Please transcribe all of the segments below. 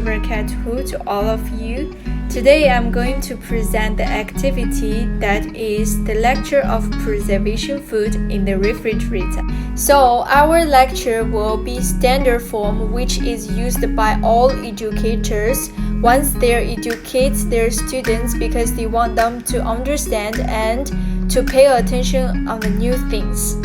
wabarakatuh to all of you. Today I'm going to present the activity that is the lecture of preservation food in the refrigerator. So our lecture will be standard form, which is used by all educators once they educate their students because they want them to understand and to pay attention on the new things.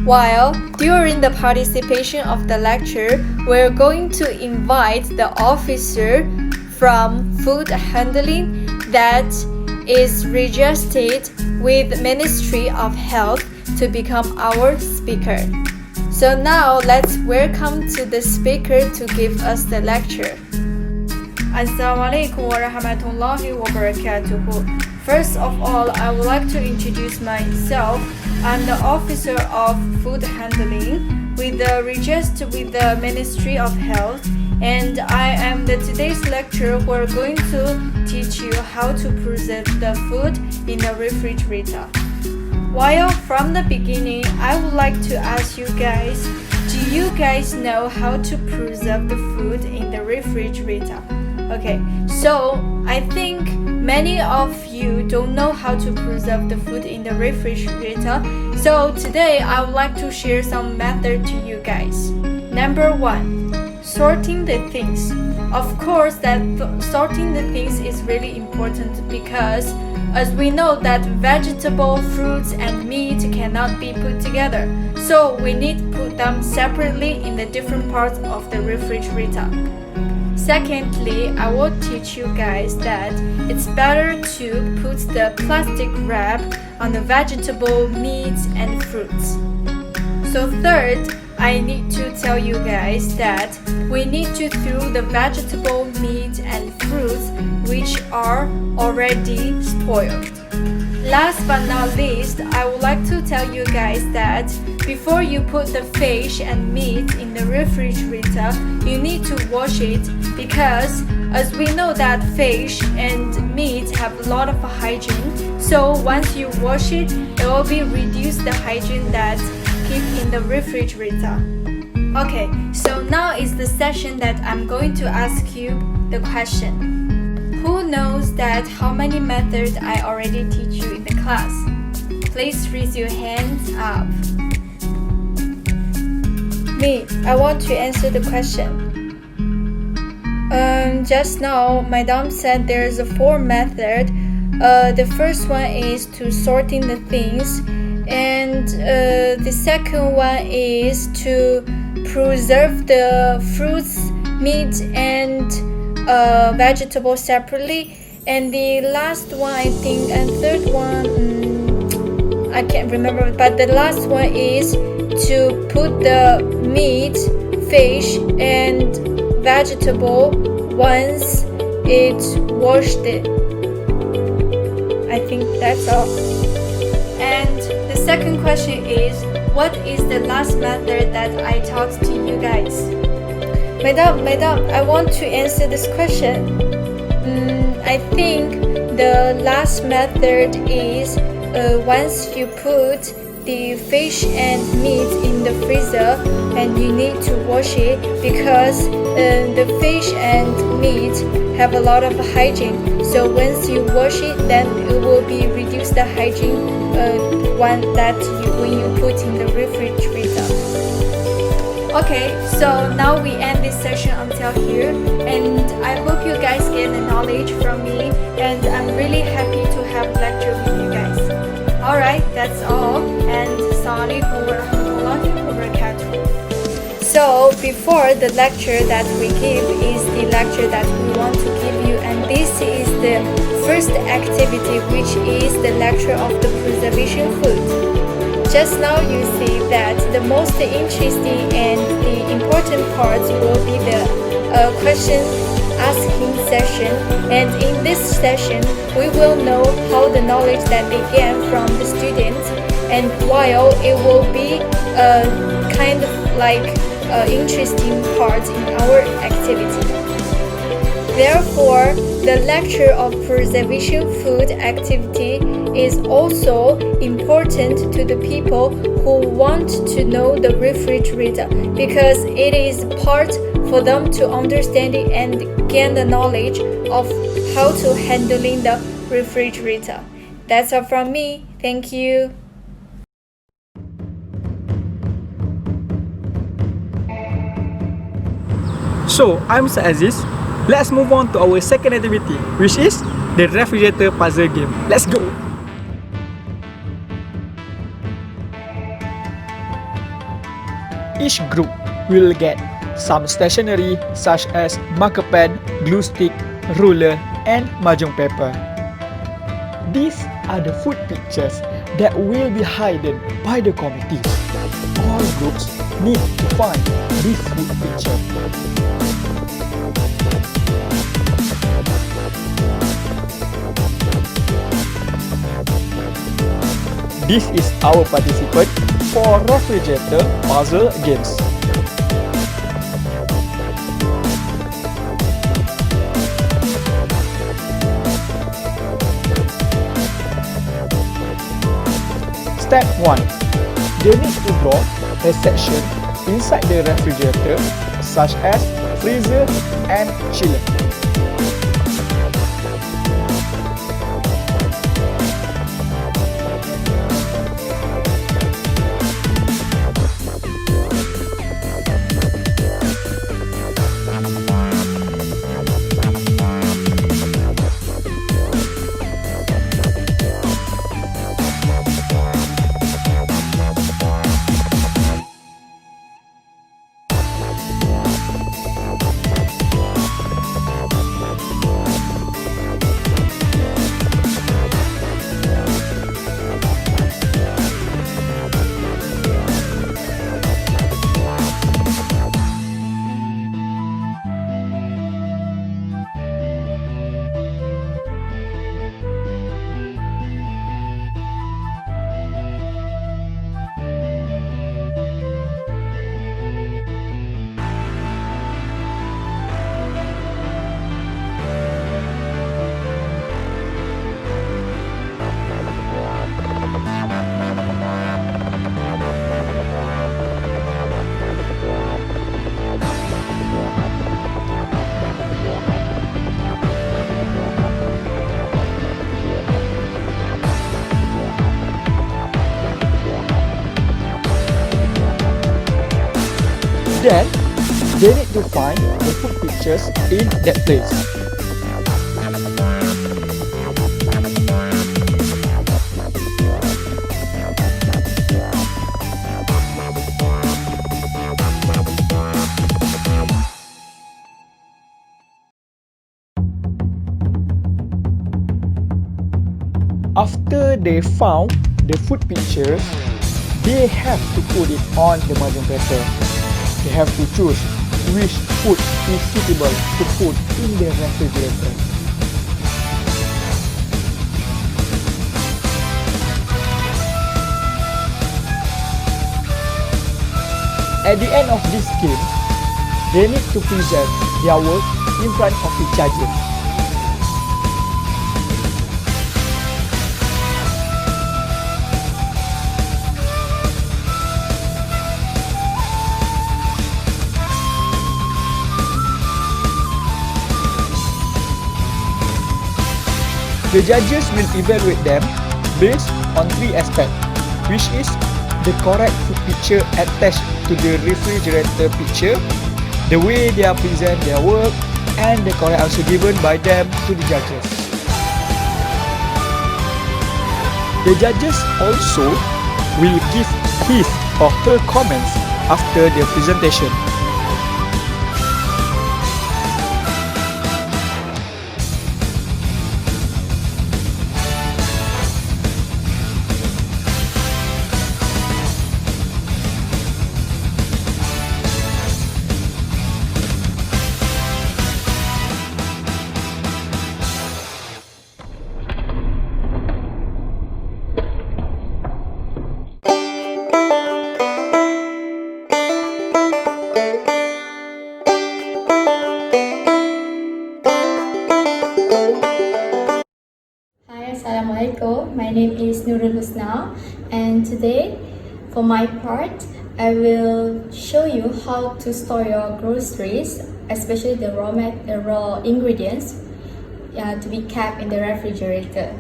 While during the participation of the lecture, we're going to invite the officer from food handling that is registered with Ministry of Health to become our speaker. So now let's welcome to the speaker to give us the lecture. Assalamualaikum warahmatullahi wabarakatuh. First of all, I would like to introduce myself. I'm the officer of food handling with the register with the Ministry of Health, and I am the today's lecturer. We're going to teach you how to preserve the food in the refrigerator. While from the beginning, I would like to ask you guys, do you guys know how to preserve the food in the refrigerator? Okay, so I think many of you don't know how to preserve the food in the refrigerator. So today I would like to share some method to you guys. Number 1, sorting the things. Of course that sorting the things is really important because as we know that vegetable, fruits and meat cannot be put together. So we need to put them separately in the different parts of the refrigerator. Secondly, I will teach you guys that it's better to put the plastic wrap on the vegetable, meats and fruits. So third, I need to tell you guys that we need to throw the vegetable, meat and fruits which are already spoiled. Last but not least, I would like to tell you guys that before you put the fish and meat in the refrigerator, you need to wash it because as we know that fish and meat have a lot of hygiene. So once you wash it, it will be reduce the hygiene that keep in the refrigerator. Okay, so now is the session that I'm going to ask you the question. Who knows that how many methods I already teach you in the class? Please raise your hands up. Me, I want to answer the question. Just now, Madam said there's a 4 method. The first one is to sorting the things, and the second one is to preserve the fruits, meat, and vegetables separately, and the last one I think and third one I can't remember, but the last one is to put the meat, fish and vegetable once it's washed it. I think that's all. And the second question is, what is the last method that I taught to you guys? Madam, I want to answer this question. I think the last method is once you put the fish and meat in the freezer and you need to wash it because the fish and meat have a lot of hygiene. So once you wash it, then it will be reduce the hygiene one that when you put in the refrigerator. Okay, so now we end this session until here, and I hope you guys get the knowledge from me, and I'm really happy to have lecture with you guys. Alright, that's all, and Assalamualaikum warahmatullahi wabarakatuh. So before the lecture that we give is the lecture that we want to give you, and this is the first activity, which is the lecture of the preservation food. Just now you see that the most interesting and the important parts will be the question asking session, and in this session we will know how the knowledge that they gain from the students, and while it will be kind of like interesting part in our activity. Therefore, the lecture of preservation food activity is also important to the people who want to know the refrigerator because it is part for them to understand it and gain the knowledge of how to handling the refrigerator. That's all from me. Thank you. So, I'm Mr. Aziz. Let's move on to our second activity, which is the refrigerator puzzle game. Let's go! Each group will get some stationery such as marker pen, glue stick, ruler, and mahjong paper. These are the food pictures that will be hidden by the committee. All groups need to find this food picture. This is our participant for refrigerator puzzle games. Step 1. They need to draw a section inside the refrigerator such as freezer and chiller. Then, they need to find the food pictures in that place. After they found the food pictures, they have to put it on the mahjong paper. They have to choose which food is suitable to put in the refrigerator. At the end of this game, they need to present their work in front of the judges. The judges will evaluate them based on 3 aspects, which is the correct food picture attached to the refrigerator picture, the way they present their work, and the correct answer given by them to the judges. The judges also will give his or her comments after their presentation. Assalamualaikum. My name is Nurul Husna, and today, for my part, I will show you how to store your groceries, especially the raw ingredients, to be kept in the refrigerator.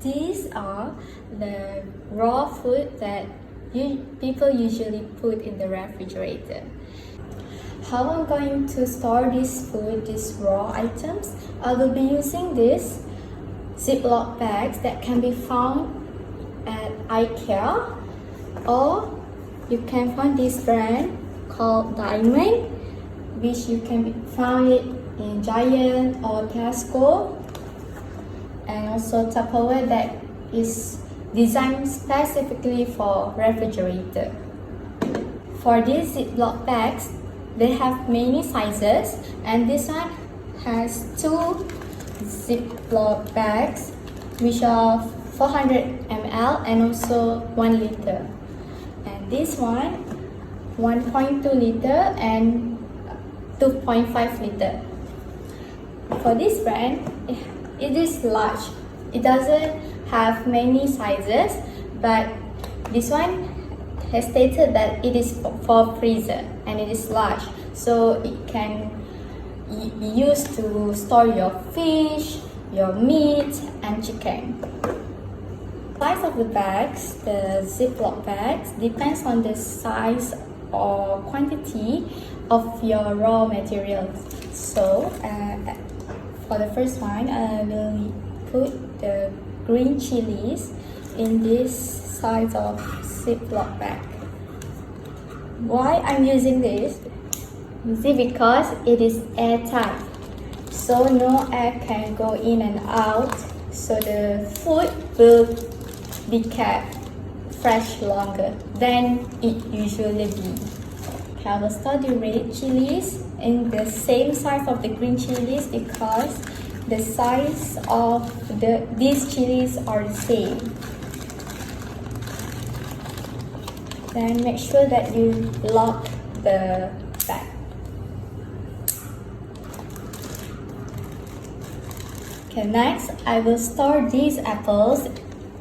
These are the raw food that people usually put in the refrigerator. How I'm going to store this food, these raw items, I will be using these Ziploc bags that can be found at IKEA, or you can find this brand called Diamond, which you can find it in Giant or Tesco, and also Tupperware that is designed specifically for refrigerator. For these Ziploc bags, they have many sizes, and this one has 2 Ziploc bags which are 400 ml and also 1 liter, and this one 1.2 liter and 2.5 liter. For this brand, it is large. It doesn't have many sizes, but this one has stated that it is for freezer and it is large, so it can be used to store your fish, your meat and chicken. Size of the bags, the Ziploc bags, depends on the size or quantity of your raw materials. So for the first one, I will put the green chilies in this size of Ziploc bag. Why I'm using this? Because it is airtight, so no air can go in and out, so the food will be kept fresh longer than it usually be. I will store the red chilies in the same size of the green chilies because the size of these chilies are the same. Then make sure that you lock the bag. Okay, next I will store these apples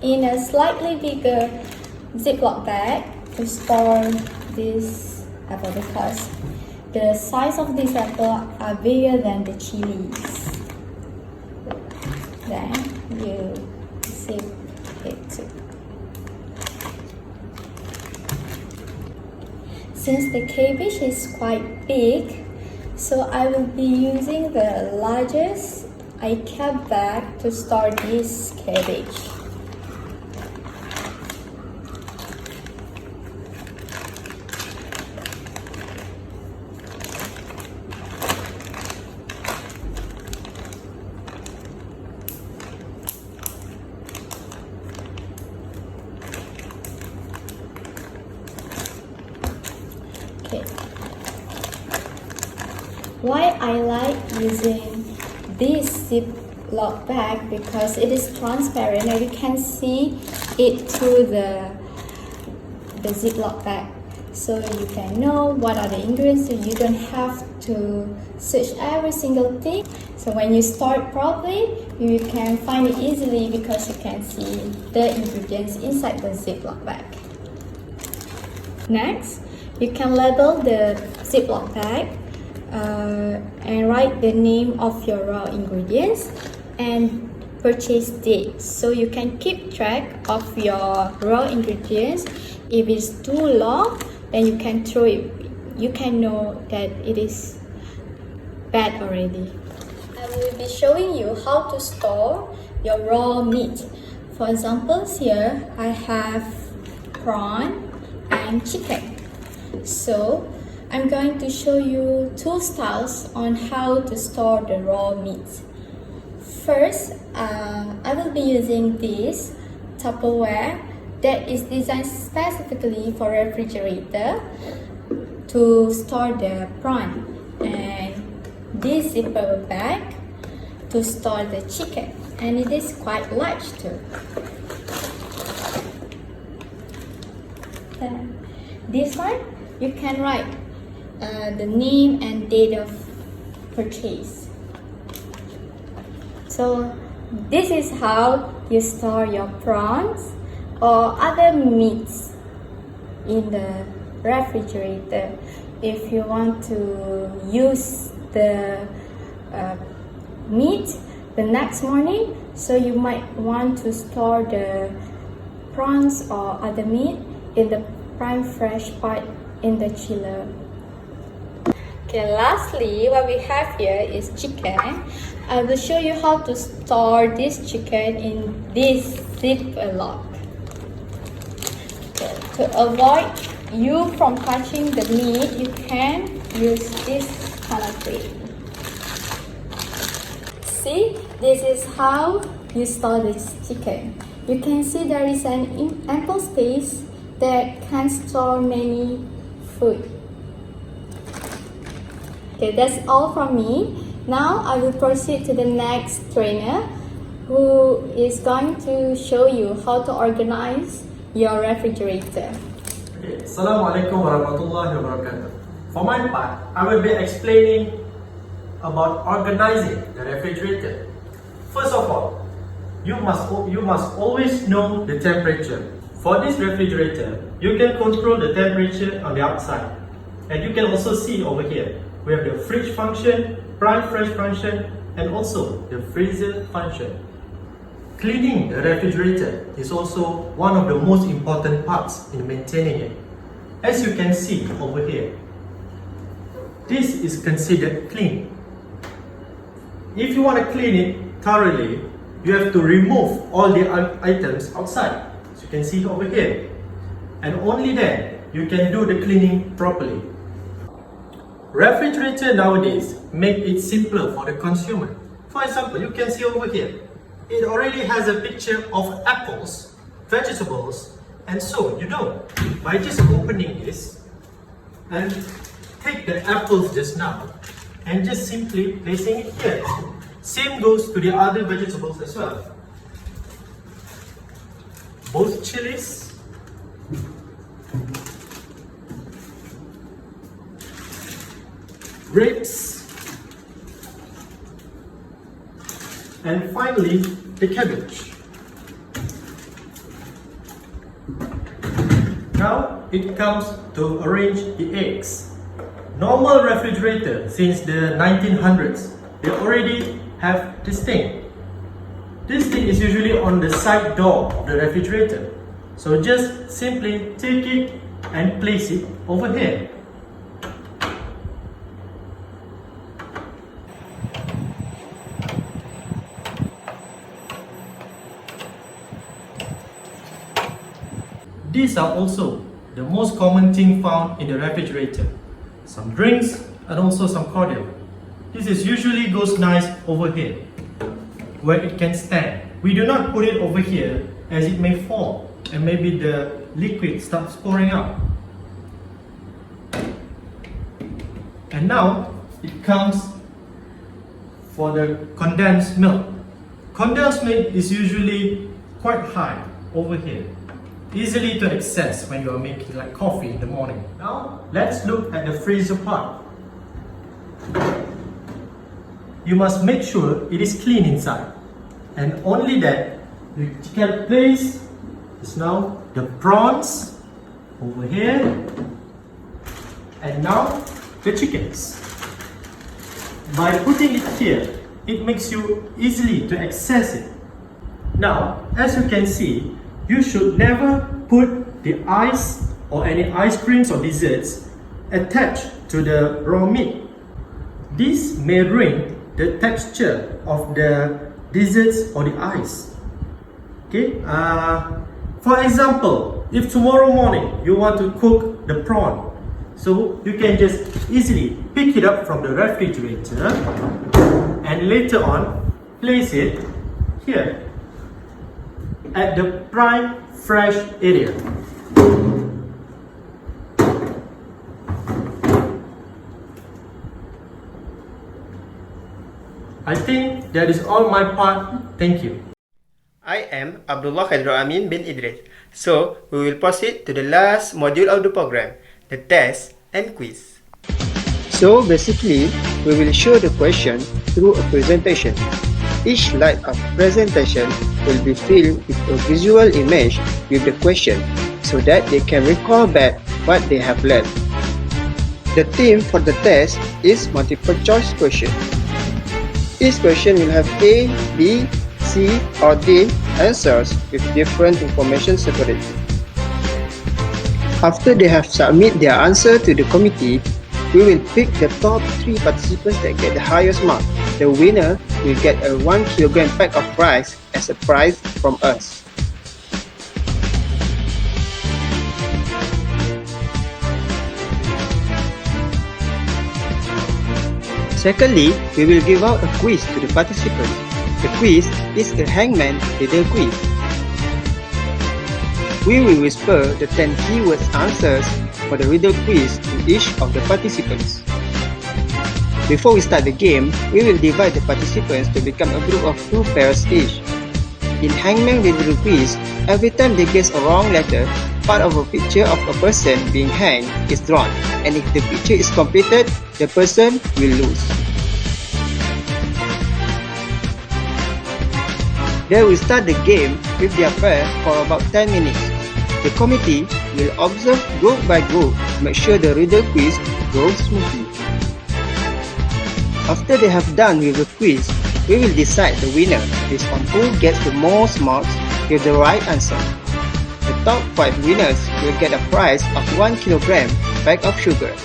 in a slightly bigger Ziploc bag to store this apple because the size of this apple are bigger than the chilies. Then you zip it too. Since the cabbage is quite big, so I will be using the largest IKEA bag to store this cabbage. Okay. Why I like using this Ziploc bag because it is transparent and you can see it through the Ziploc bag, so you can know what are the ingredients, so you don't have to search every single thing. So when you store it properly, you can find it easily because you can see the ingredients inside the Ziploc bag. Next, you can label the Ziploc bag and write the name of your raw ingredients and purchase date, so you can keep track of your raw ingredients. If it's too long, then you can throw it. You can know that it is bad already. I will be showing you how to store your raw meat. For examples, here I have prawn and chicken. So I'm going to show you 2 styles on how to store the raw meat. First, I will be using this Tupperware that is designed specifically for refrigerator to store the prawn, and this zipper bag to store the chicken, and it is quite large too. Then this one you can write the name and date of purchase. So this is how you store your prawns or other meats in the refrigerator. If you want to use the meat the next morning, so you might want to store the prawns or other meat in the prime fresh part in the chiller. Okay, lastly, what we have here is chicken. I will show you how to store this chicken in this ziplock. Okay, to avoid you from touching the meat, you can use this kind of thing. See, this is how you store this chicken. You can see there is an ample space that can store many food. Okay, that's all from me. Now I will proceed to the next trainer who is going to show you how to organize your refrigerator. Okay, Assalamualaikum warahmatullahi wabarakatuh. For my part, I will be explaining about organizing the refrigerator. First of all, you must always know the temperature. For this refrigerator, you can control the temperature on the outside, and you can also see over here. We have the fridge function, prime fresh function, and also the freezer function. Cleaning the refrigerator is also one of the most important parts in maintaining it. As you can see over here, this is considered clean. If you want to clean it thoroughly, you have to remove all the items outside. As you can see over here. And only then you can do the cleaning properly. Refrigerator nowadays make it simpler for the consumer. For example, you can see over here, it already has a picture of apples, vegetables, and so you know, by just opening this and take the apples just now and just simply placing it here. Same goes to the other vegetables as well. Both chilies, grapes, and finally the cabbage. Now it comes to arrange the eggs. Normal refrigerator since the 1900s, they already have this thing. This thing is usually on the side door of the refrigerator. So just simply take it and place it over here. These are also the most common thing found in the refrigerator. Some drinks and also some cordial. This is usually goes nice over here, where it can stand. We do not put it over here as it may fall and maybe the liquid starts pouring out. And now it comes for the condensed milk. Condensed milk is usually quite high over here. Easily to access when you are making like coffee in the morning. Now let's look at the freezer part. You must make sure it is clean inside, and only that you can place is now the prawns over here, and now the chickens. By putting it here, it makes you easily to access it. Now, as you can see, you should never put the ice or any ice creams or desserts attached to the raw meat. This may ruin the texture of the desserts or the ice. Okay. For example, if tomorrow morning you want to cook the prawn, so you can just easily pick it up from the refrigerator and later on place it here at the prime fresh area. I think that is all my part. Thank you. I am Abdullah Khaidirulamin bin Idris. So, we will proceed to the last module of the program, the test and quiz. So basically, we will show the question through a presentation. Each slide of presentation will be filled with a visual image with the question. so that they can recall back what they have learned. The theme for the test is multiple choice question. Each question will have A, B, C or D answers with different information separated. After they have submitted their answer to the committee, we will pick the top 3 participants that get the highest mark. The winner will get a 1 kilogram pack of rice as a prize from us. Secondly, we will give out a quiz to the participants. The quiz is a hangman riddle quiz. We will whisper the 10 keywords answers for the riddle quiz to each of the participants. Before we start the game, we will divide the participants to become a group of 2 pairs each. In hangman riddle quiz, every time they guess a wrong letter, part of a picture of a person being hanged is drawn, and if the picture is completed, the person will lose. They will start the game with their pair for about 10 minutes. The committee will observe group by group to make sure the riddle quiz goes smoothly. After they have done with the quiz, we will decide the winner based on who gets the most marks with the right answer. The top 5 winners will get a prize of 1 kilogram bag of sugar.